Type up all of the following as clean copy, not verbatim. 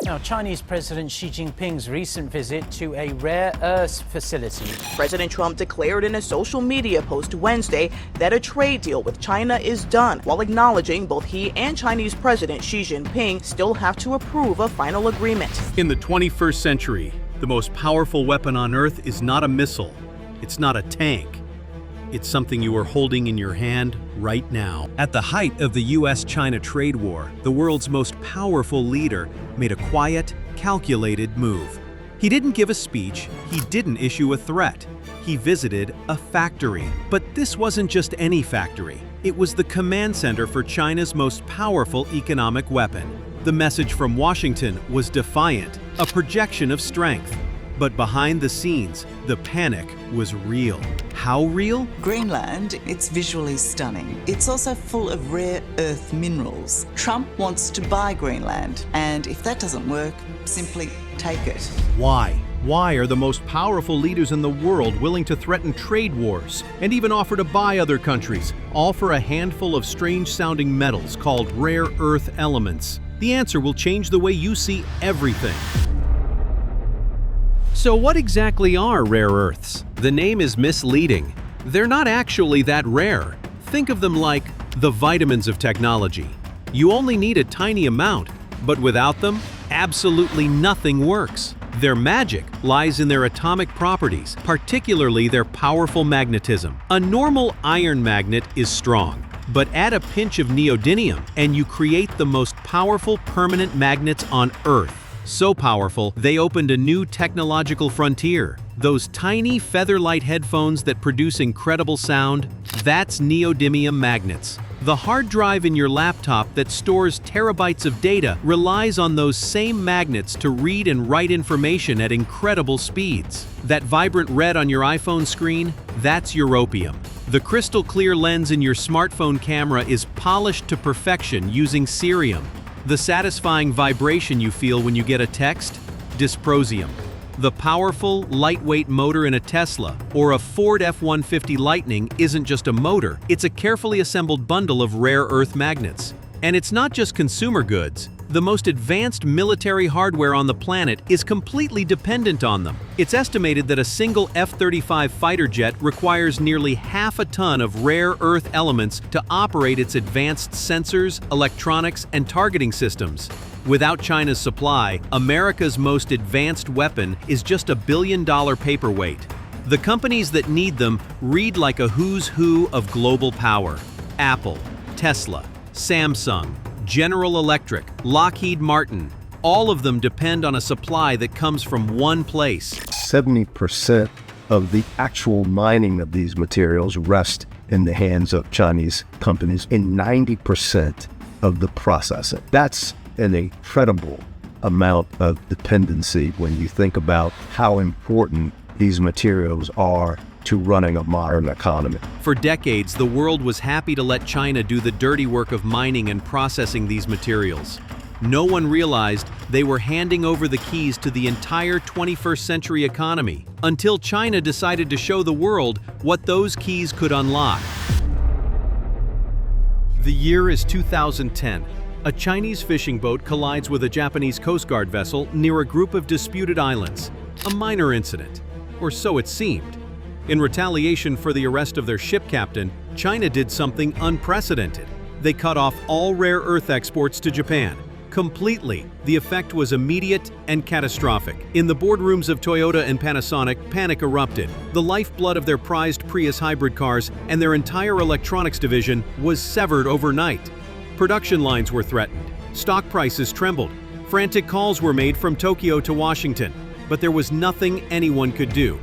Now, Chinese President Xi Jinping's recent visit to a rare earth facility. President Trump declared in a social media post Wednesday that a trade deal with China is done, while acknowledging both he and Chinese President Xi Jinping still have to approve a final agreement. In the 21st century, the most powerful weapon on Earth is not a missile. It's not a tank. It's something you are holding in your hand right now. At the height of the US-China trade war, the world's most powerful leader made a quiet, calculated move. He didn't give a speech, he didn't issue a threat. He visited a factory. But this wasn't just any factory. It was the command center for China's most powerful economic weapon. The message from Washington was defiant, a projection of strength. But behind the scenes, the panic was real. How real? Greenland, it's visually stunning. It's also full of rare earth minerals. Trump wants to buy Greenland, and if that doesn't work, simply take it. Why? Why are the most powerful leaders in the world willing to threaten trade wars and even offer to buy other countries, all for a handful of strange-sounding metals called rare earth elements? The answer will change the way you see everything. So what exactly are rare earths? The name is misleading. They're not actually that rare. Think of them like the vitamins of technology. You only need a tiny amount, but without them, absolutely nothing works. Their magic lies in their atomic properties, particularly their powerful magnetism. A normal iron magnet is strong, but add a pinch of neodymium and you create the most powerful permanent magnets on Earth. So powerful, they opened a new technological frontier. Those tiny feather-light headphones that produce incredible sound, that's neodymium magnets. The hard drive in your laptop that stores terabytes of data relies on those same magnets to read and write information at incredible speeds. That vibrant red on your iPhone screen, that's europium. The crystal clear lens in your smartphone camera is polished to perfection using cerium. The satisfying vibration you feel when you get a text? Dysprosium. The powerful, lightweight motor in a Tesla or a Ford F-150 Lightning isn't just a motor, it's a carefully assembled bundle of rare earth magnets. And it's not just consumer goods. The most advanced military hardware on the planet is completely dependent on them. It's estimated that a single F-35 fighter jet requires nearly half a ton of rare earth elements to operate its advanced sensors, electronics, and targeting systems. Without China's supply, America's most advanced weapon is just $1 billion paperweight. The companies that need them read like a who's who of global power. Apple, Tesla, Samsung, General Electric, Lockheed Martin, all of them depend on a supply that comes from one place. 70% of the actual mining of these materials rest in the hands of Chinese companies, and 90% of the processing. That's an incredible amount of dependency when you think about how important these materials are to running a modern economy. For decades, the world was happy to let China do the dirty work of mining and processing these materials. No one realized they were handing over the keys to the entire 21st century economy until China decided to show the world what those keys could unlock. The year is 2010. A Chinese fishing boat collides with a Japanese Coast Guard vessel near a group of disputed islands. A minor incident, or so it seemed. In retaliation for the arrest of their ship captain, China did something unprecedented. They cut off all rare earth exports to Japan. Completely. The effect was immediate and catastrophic. In the boardrooms of Toyota and Panasonic, panic erupted. The lifeblood of their prized Prius hybrid cars and their entire electronics division was severed overnight. Production lines were threatened. Stock prices trembled. Frantic calls were made from Tokyo to Washington, but there was nothing anyone could do.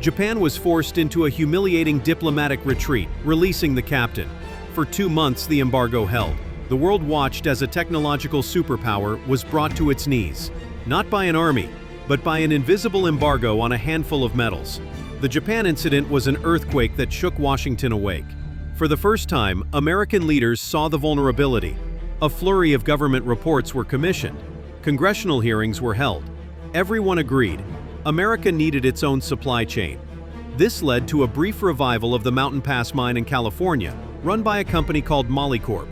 Japan was forced into a humiliating diplomatic retreat, releasing the captain. For 2 months, the embargo held. The world watched as a technological superpower was brought to its knees, not by an army, but by an invisible embargo on a handful of metals. The Japan incident was an earthquake that shook Washington awake. For the first time, American leaders saw the vulnerability. A flurry of government reports were commissioned. Congressional hearings were held. Everyone agreed. America needed its own supply chain. This led to a brief revival of the Mountain Pass mine in California, run by a company called Molycorp.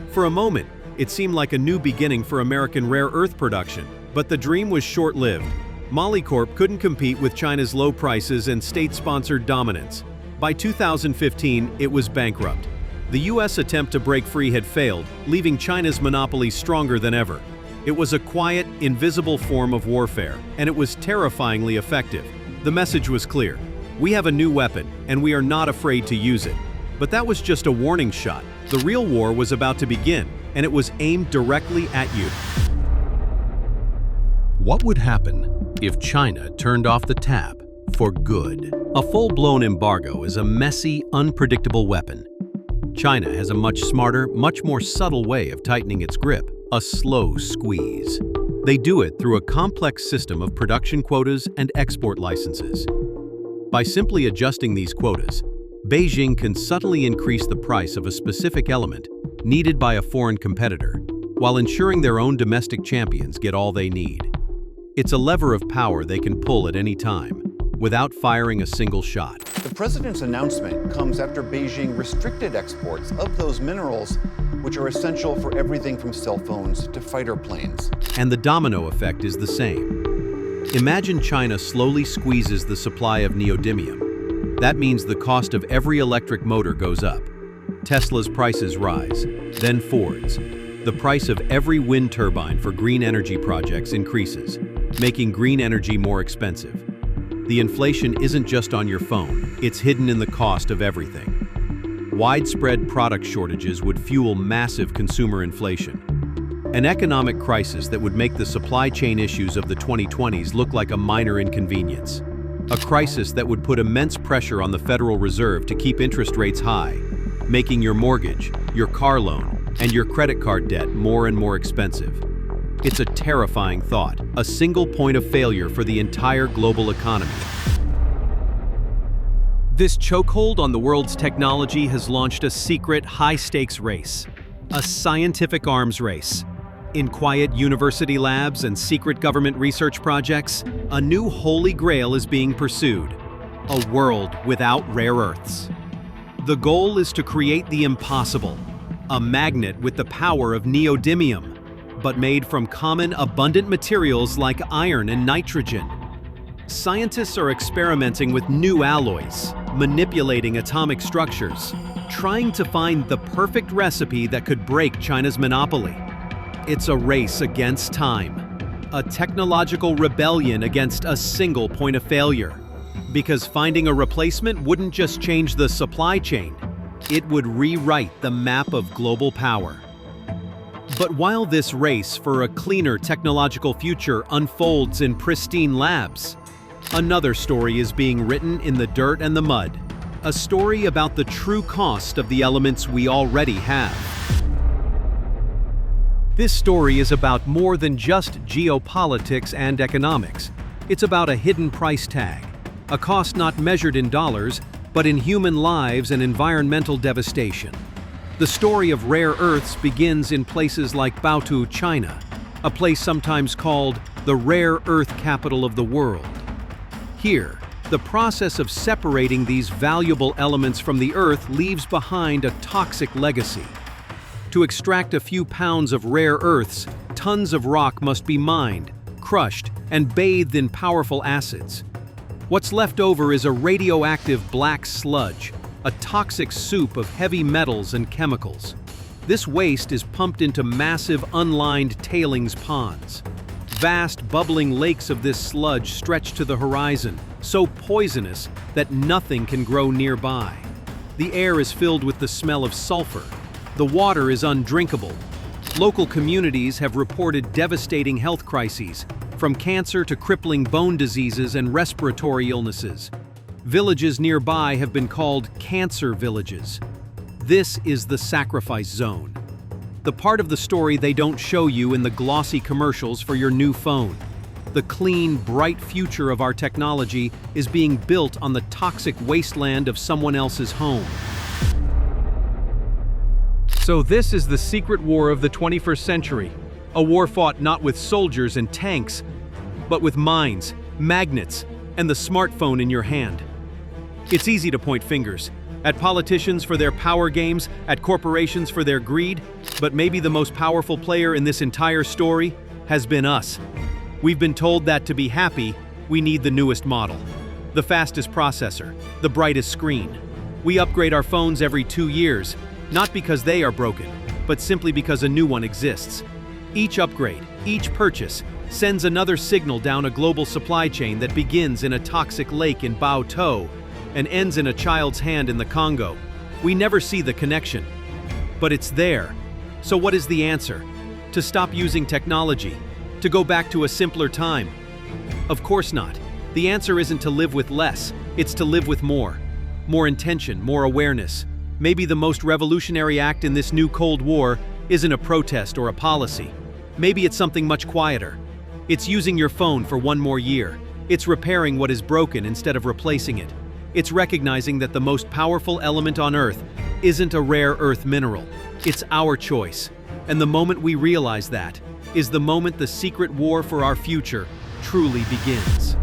For a moment, it seemed like a new beginning for American rare earth production. But the dream was short-lived. Molycorp couldn't compete with China's low prices and state-sponsored dominance. By 2015, it was bankrupt. The US attempt to break free had failed, leaving China's monopoly stronger than ever. It was a quiet, invisible form of warfare, and it was terrifyingly effective. The message was clear. We have a new weapon, and we are not afraid to use it. But that was just a warning shot. The real war was about to begin, and it was aimed directly at you. What would happen if China turned off the tap for good? A full-blown embargo is a messy, unpredictable weapon. China has a much smarter, much more subtle way of tightening its grip, a slow squeeze. They do it through a complex system of production quotas and export licenses. By simply adjusting these quotas, Beijing can subtly increase the price of a specific element needed by a foreign competitor, while ensuring their own domestic champions get all they need. It's a lever of power they can pull at any time, without firing a single shot. The president's announcement comes after Beijing restricted exports of those minerals, which are essential for everything from cell phones to fighter planes. And the domino effect is the same. Imagine China slowly squeezes the supply of neodymium. That means the cost of every electric motor goes up. Tesla's prices rise, then Ford's. The price of every wind turbine for green energy projects increases, making green energy more expensive. The inflation isn't just on your phone, it's hidden in the cost of everything. Widespread product shortages would fuel massive consumer inflation. An economic crisis that would make the supply chain issues of the 2020s look like a minor inconvenience. A crisis that would put immense pressure on the Federal Reserve to keep interest rates high, making your mortgage, your car loan, and your credit card debt more and more expensive. It's a terrifying thought, a single point of failure for the entire global economy. This chokehold on the world's technology has launched a secret, high-stakes race, a scientific arms race. In quiet university labs and secret government research projects, a new holy grail is being pursued, a world without rare earths. The goal is to create the impossible, a magnet with the power of neodymium, but made from common, abundant materials like iron and nitrogen. Scientists are experimenting with new alloys, manipulating atomic structures, trying to find the perfect recipe that could break China's monopoly. It's a race against time, a technological rebellion against a single point of failure. Because finding a replacement wouldn't just change the supply chain, it would rewrite the map of global power. But while this race for a cleaner technological future unfolds in pristine labs, another story is being written in the dirt and the mud, a story about the true cost of the elements we already have. This story is about more than just geopolitics and economics. It's about a hidden price tag, a cost not measured in dollars, but in human lives and environmental devastation. The story of rare earths begins in places like Baotou, China, a place sometimes called the rare earth capital of the world. Here, the process of separating these valuable elements from the earth leaves behind a toxic legacy. To extract a few pounds of rare earths, tons of rock must be mined, crushed, and bathed in powerful acids. What's left over is a radioactive black sludge, a toxic soup of heavy metals and chemicals. This waste is pumped into massive unlined tailings ponds. Vast bubbling lakes of this sludge stretch to the horizon, so poisonous that nothing can grow nearby. The air is filled with the smell of sulfur. The water is undrinkable. Local communities have reported devastating health crises, from cancer to crippling bone diseases and respiratory illnesses. Villages nearby have been called cancer villages. This is the sacrifice zone. The part of the story they don't show you in the glossy commercials for your new phone. The clean, bright future of our technology is being built on the toxic wasteland of someone else's home. So this is the secret war of the 21st century. A war fought not with soldiers and tanks, but with minds, magnets, and the smartphone in your hand. It's easy to point fingers at politicians for their power games, at corporations for their greed, but maybe the most powerful player in this entire story has been us. We've been told that to be happy, we need the newest model, the fastest processor, the brightest screen. We upgrade our phones every 2 years, not because they are broken, but simply because a new one exists. Each upgrade, each purchase, sends another signal down a global supply chain that begins in a toxic lake in Bao To and ends in a child's hand in the Congo. We never see the connection, but it's there. So what is the answer? To stop using technology? To go back to a simpler time? Of course not. The answer isn't to live with less, it's to live with more. More intention, more awareness. Maybe the most revolutionary act in this new Cold War isn't a protest or a policy. Maybe it's something much quieter. It's using your phone for 1 more year. It's repairing what is broken instead of replacing it. It's recognizing that the most powerful element on Earth isn't a rare earth mineral. It's our choice. And the moment we realize that is the moment the secret war for our future truly begins.